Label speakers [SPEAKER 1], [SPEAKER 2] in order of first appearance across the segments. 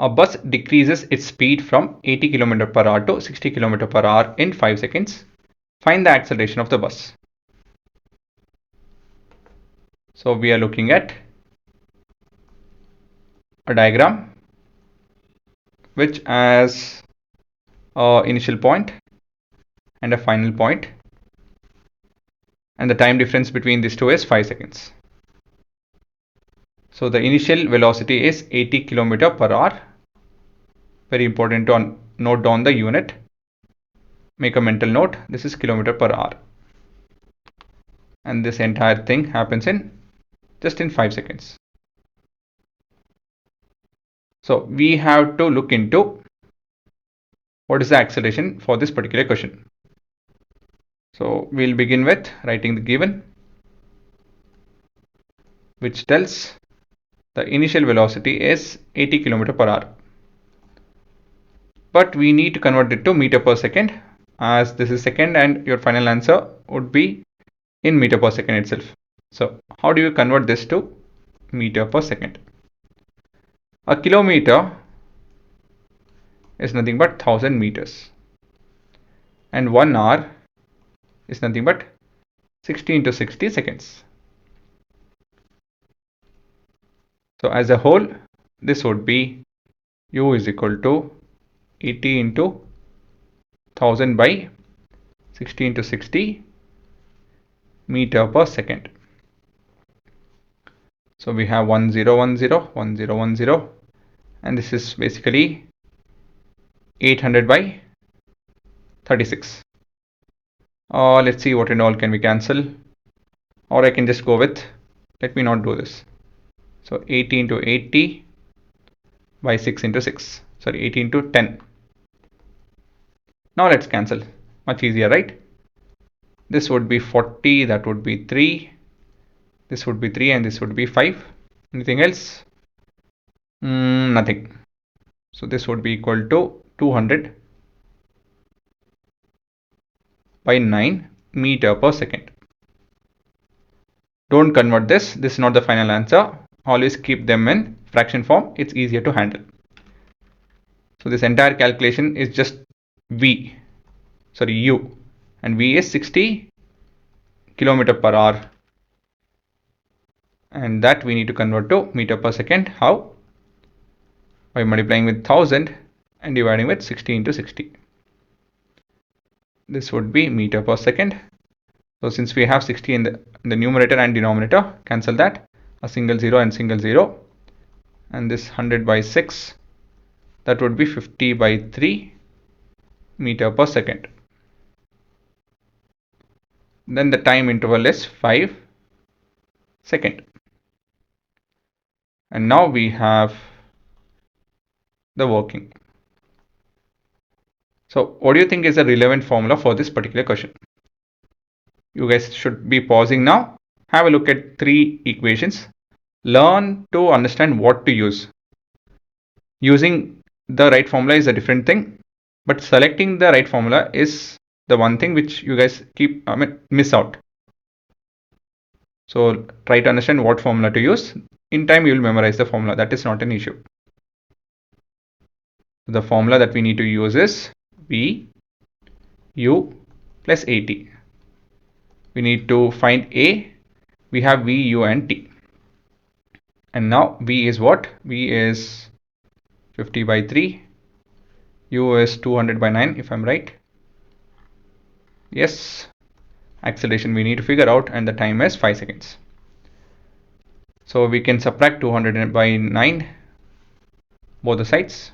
[SPEAKER 1] A bus decreases its speed from 80 km per hour to 60 km per hour in 5 seconds. Find the acceleration of the bus. So we are looking at a diagram which has an initial point and a final point, and the time difference between these two is 5 seconds. So the initial velocity is 80 km per hour. Very important to note down the unit. Make a mental note, this is kilometer per hour. And this entire thing happens in just in 5 seconds. So we have to look into what is the acceleration for this particular question. So we'll begin with writing the given, which tells the initial velocity is 80 km per hour. But we need to convert it to meter per second, as this is second and your final answer would be in meter per second itself. So how do you convert this to meter per second? A kilometer is nothing but 1000 meters, and 1 hour is nothing but 60 into 60 seconds. So as a whole, this would be u is equal to 80 into 1000 by 60 into 60 meter per second. So we have 1010, 1010, and this is basically 800 by 36. Let's see what and all can we cancel, or I can just go with, let me not do this. So 80 into 80 by 6 into 6, sorry, 80 into 10. Now let's cancel, much easier, right? This would be 40, that would be 3, this would be 3, and this would be 5. Anything else? Nothing. So this would be equal to 200 by 9 meter per second. Don't convert this is not the final answer. Always keep them in fraction form, it's easier to handle. So this entire calculation is just u, and v is 60 km per hour, and that we need to convert to meter per second. How? By multiplying with 1000 and dividing with 60 into 60. This would be meter per second. So since we have 60 in the numerator and denominator, cancel that, a single 0 and single 0, and this 100 by 6, that would be 50 by 3 meter per second. Then the time interval is 5 seconds. And now we have the working. So what do you think is the relevant formula for this particular question? You guys should be pausing now. Have a look at 3 equations. Learn to understand what to use. Using the right formula is a different thing, but selecting the right formula is the one thing which you guys miss out. So try to understand what formula to use. In time you will memorize the formula. That is not an issue. The formula that we need to use is v u plus at. We need to find a. We have v, u and t. And now v is what? V is 50 by 3. U is 200 by 9 if I'm right. Yes. Acceleration we need to figure out, and the time is 5 seconds. So we can subtract 200 by 9 both the sides,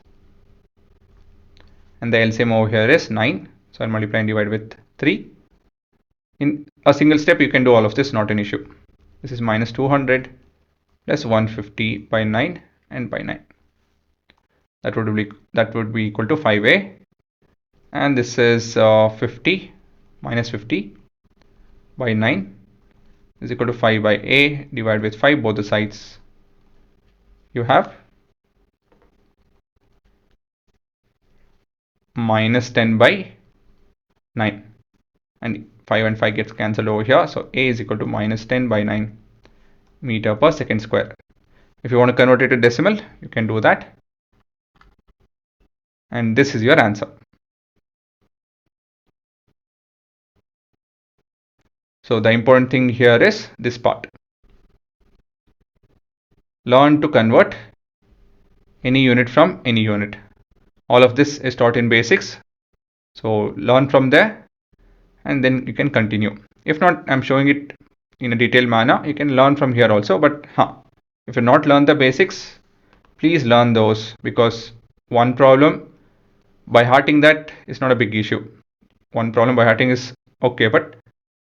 [SPEAKER 1] and the LCM over here is 9. So I'll multiply and divide with 3. In a single step you can do all of this, not an issue. This is minus 200 plus 150 by 9 and by 9. That would be equal to 5a, and this is 50 minus 50 by 9 is equal to 5 by a, divided with 5 both the sides. You have minus 10 by 9, and 5 and 5 gets cancelled over here. So a is equal to minus 10 by 9 meter per second square. If you want to convert it to decimal, you can do that. and this is your answer. So the important thing here is this part. Learn to convert any unit from any unit. All of this is taught in basics. So learn from there and then you can continue. If not, I'm showing it in a detailed manner. You can learn from here also, but if you not learn the basics, please learn those, because one problem by hearting that is not a big issue. One problem by hearting is okay, but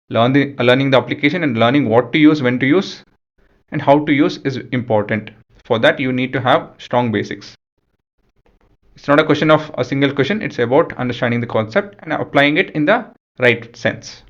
[SPEAKER 1] learning the application and learning what to use, when to use, and how to use is important. For that, you need to have strong basics. It's not a question of a single question, it's about understanding the concept and applying it in the right sense.